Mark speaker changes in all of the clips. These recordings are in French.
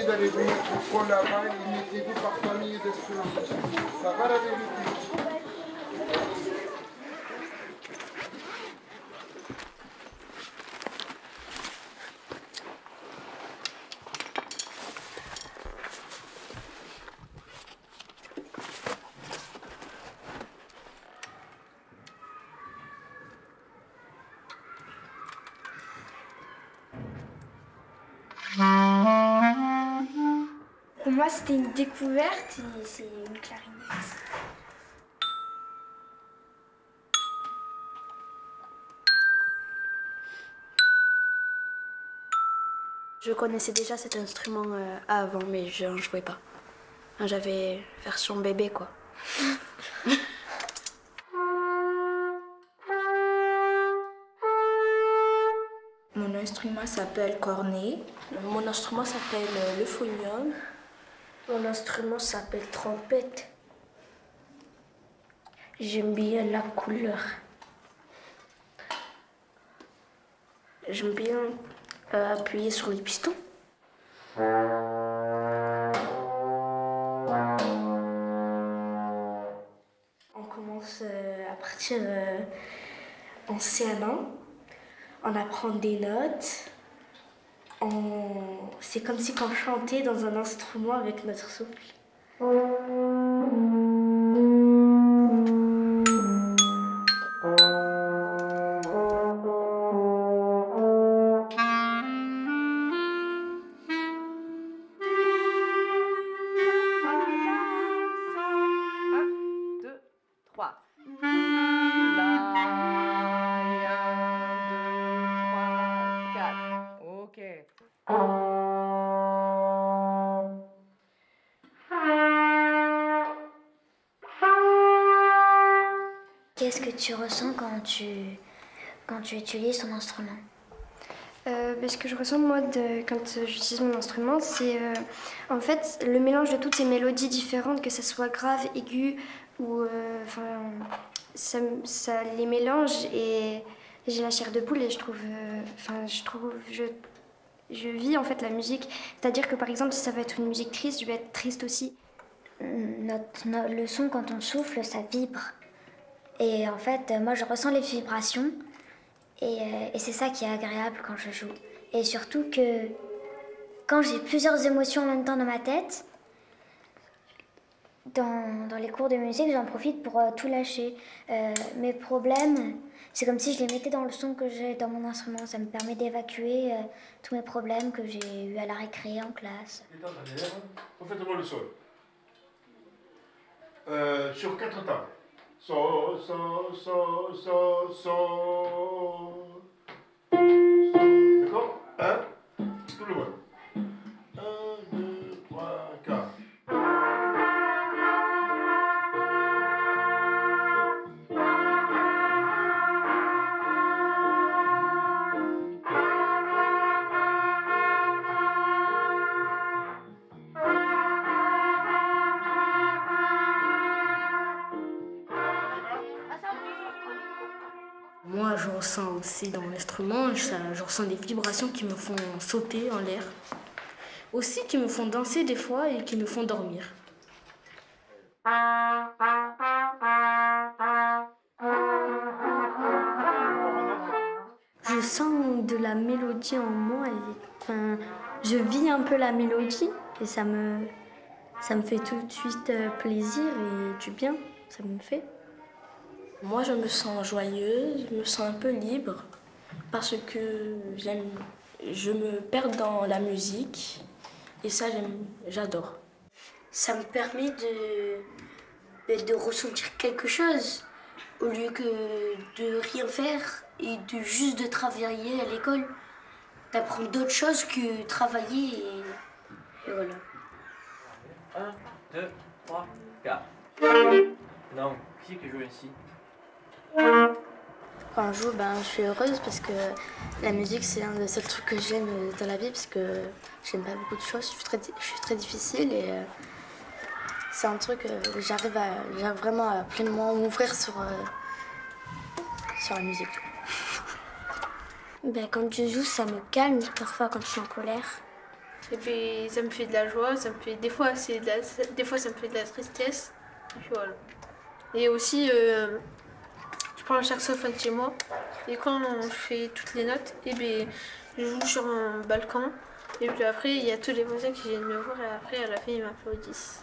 Speaker 1: vous allez vous mettre au col là-bas et mettez-vous par famille d'instruments. Ça va la vérité?
Speaker 2: Pour moi, c'était une découverte et c'est une clarinette.
Speaker 3: Je connaissais déjà cet instrument avant, mais je n'en jouais pas. Enfin, j'avais version bébé, quoi.
Speaker 2: Mon instrument s'appelle cornet.
Speaker 3: Mon instrument s'appelle l'euphonium.
Speaker 4: Mon instrument s'appelle trompette. J'aime bien la couleur. J'aime bien appuyer sur les pistons. On commence à partir en CM1. On apprend des notes. C'est comme si on chantait dans un instrument avec notre souffle.
Speaker 5: Qu'est-ce que tu ressens quand tu utilises ton instrument?
Speaker 2: Ce que je ressens moi quand j'utilise mon instrument, c'est en fait le mélange de toutes ces mélodies différentes, que ce soit grave, aigu ou ça les mélange et j'ai la chair de poule et je vis en fait la musique. C'est-à-dire que par exemple si ça va être une musique triste, je vais être triste aussi.
Speaker 5: Le son quand on souffle, ça vibre. Et en fait, moi je ressens les vibrations et c'est ça qui est agréable quand je joue. Et surtout que quand j'ai plusieurs émotions en même temps dans ma tête, dans les cours de musique, j'en profite pour tout lâcher. Mes problèmes, c'est comme si je les mettais dans le son que j'ai dans mon instrument. Ça me permet d'évacuer tous mes problèmes que j'ai eu à la récré en classe.
Speaker 6: Faites-moi le sol. Sur 4 temps. So, so, so, so, so. D'accord? 1, tout le monde. 1, 2, 3, 4.
Speaker 4: Moi, je ressens aussi dans l'instrument, je ressens des vibrations qui me font sauter en l'air. Aussi qui me font danser des fois et qui me font dormir. Je sens de la mélodie en moi et je vis un peu la mélodie et ça me fait tout de suite plaisir et du bien, ça me fait.
Speaker 3: Moi, je me sens joyeuse, je me sens un peu libre parce que je me perds dans la musique et ça, j'adore.
Speaker 4: Ça me permet de ressentir quelque chose au lieu que de rien faire et juste de travailler à l'école. D'apprendre d'autres choses que travailler et voilà.
Speaker 7: 1, 2, 3, 4. Non, qui joue ici?
Speaker 3: Quand je joue, je suis heureuse parce que la musique, c'est un des seuls trucs que j'aime dans la vie parce que j'aime pas beaucoup de choses. Je suis très difficile et c'est un truc où j'arrive vraiment à pleinement m'ouvrir sur la musique.
Speaker 5: Quand je joue, ça me calme parfois quand je suis en colère.
Speaker 8: Et puis ça me fait de la joie, ça me fait des fois des fois ça me fait de la tristesse. Et puis voilà. Et aussi je prends un saxophone chez moi et quand je fais toutes les notes, et bien je joue sur un balcon et puis après il y a tous les voisins qui viennent me voir et après à la fin ils m'applaudissent.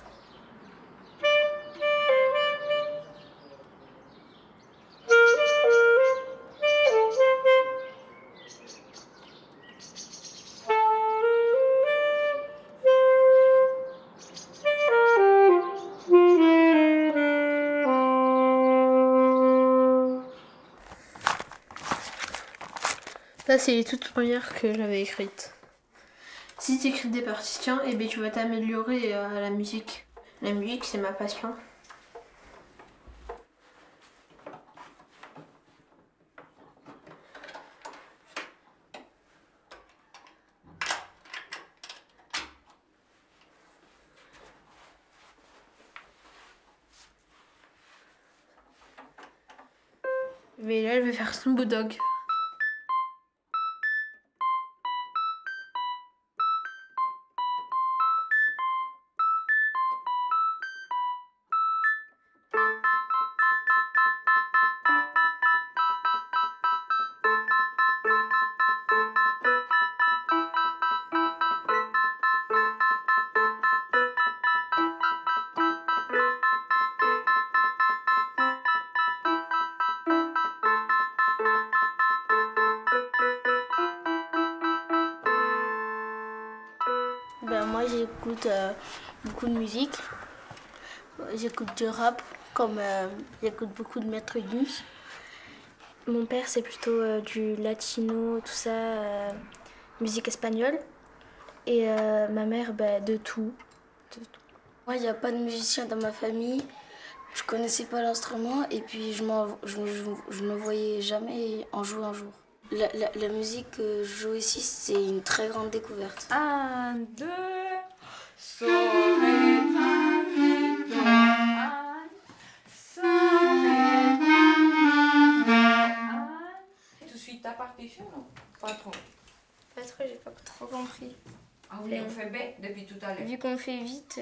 Speaker 8: Ça, c'est les toutes premières que j'avais écrites. Si tu écris des partitions, eh bien, tu vas t'améliorer à la musique. La musique, c'est ma passion. Mais là, je vais faire Slumbo Dog.
Speaker 4: Ben, moi j'écoute beaucoup de musique. J'écoute du rap, comme j'écoute beaucoup de Maître Gims.
Speaker 3: Mon père, c'est plutôt du latino, tout ça, musique espagnole. Et ma mère, de tout.
Speaker 4: Moi, il n'y a pas de musicien dans ma famille. Je connaissais pas l'instrument et puis je me voyais jamais en jouer un jour. La musique que je joue ici, c'est une très grande découverte.
Speaker 9: 1, 2, sol, ré, fa, mi, do, 1, sol, ré, fa, mi, do, 1. Tu suis ta partition, non? Pas trop.
Speaker 2: Pas trop, j'ai pas trop compris.
Speaker 9: Ah oui, on fait B depuis tout à l'heure.
Speaker 2: Vu qu'on fait vite.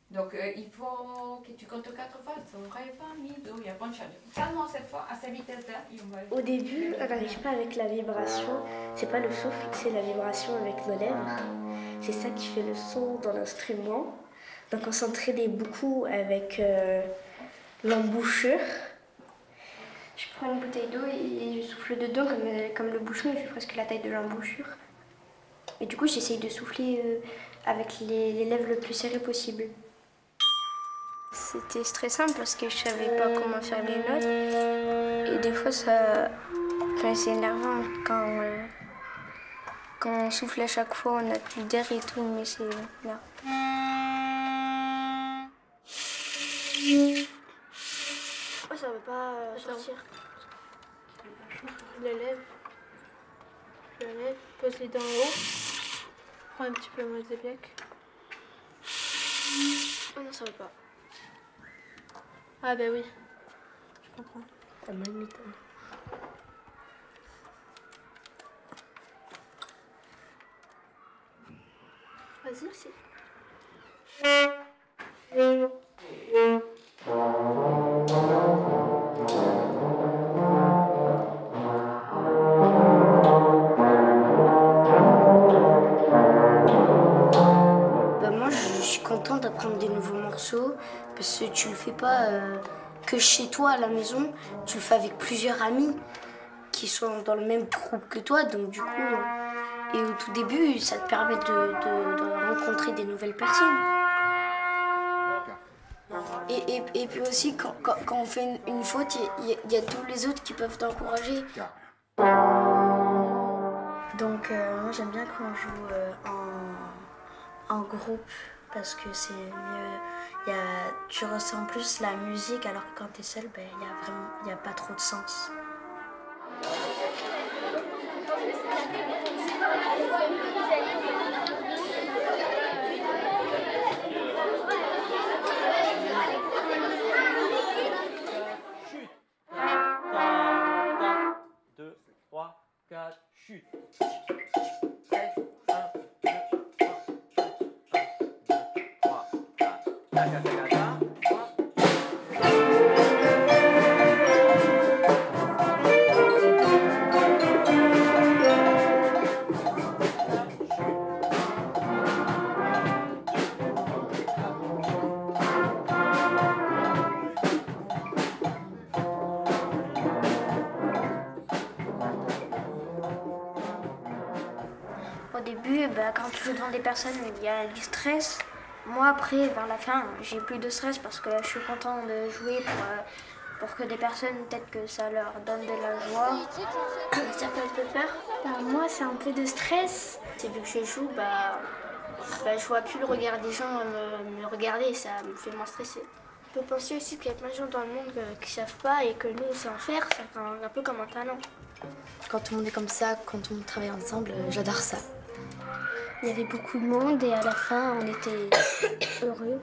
Speaker 9: Donc il faut que tu comptes 4 fois. Sol, ré, fa, mi, do. Il y a pas de changement. Seulement cette fois, à cette vitesse-là, et on va...
Speaker 10: Au début, on n'arrive pas avec la vibration. C'est pas le souffle, c'est la vibration avec nos lèvres. C'est ça qui fait le son dans l'instrument. Donc on s'entraînait beaucoup avec l'embouchure.
Speaker 2: Je prends une bouteille d'eau et je souffle dedans comme le bouchon, il fait presque la taille de l'embouchure. Et du coup, j'essaye de souffler avec les lèvres le plus serrées possible. C'était stressant parce que je savais pas comment faire les notes. Et des fois, c'est énervant quand on souffle à chaque fois, on a plus d'air et tout, mais c'est là.
Speaker 8: Oh, ça veut pas sortir. Je la lève. Je la lève, pose les dents en haut. Prends un petit peu le Mozébiac. Oh non, ça veut pas. Ah bah oui, je comprends.
Speaker 10: Ça m'étonne.
Speaker 8: Vas-y, c'est...
Speaker 4: Moi, je suis contente d'apprendre des nouveaux morceaux parce que tu le fais pas que chez toi à la maison, tu le fais avec plusieurs amis qui sont dans le même groupe que toi, donc du coup, et au tout début, ça te permet de rencontrer des nouvelles personnes. Et puis aussi, quand on fait une faute, il y a tous les autres qui peuvent t'encourager.
Speaker 3: Donc moi j'aime bien quand on joue en groupe parce que c'est mieux. Tu ressens plus la musique alors que quand tu es seul, il n'y a pas trop de sens.
Speaker 7: Chute. 1, 2, 3, 4, chute. 7, 1, 2, 3,
Speaker 2: Au début, quand tu joues devant des personnes, il y a du stress. Moi, après, vers la fin, j'ai plus de stress parce que je suis content de jouer pour que des personnes, peut-être que ça leur donne de la joie.
Speaker 10: Ça fait un peu peur. Moi, c'est un peu de stress. C'est vu que je joue, je vois plus le regard des gens me regarder et ça me fait moins stresser. Je peux penser aussi qu'il y a plein de gens dans le monde qui savent pas et que nous, on sait en faire. C'est un peu comme un talent.
Speaker 3: Quand tout le monde est comme ça, quand on travaille ensemble, j'adore ça.
Speaker 10: Il y avait beaucoup de monde et à la fin, on était heureux.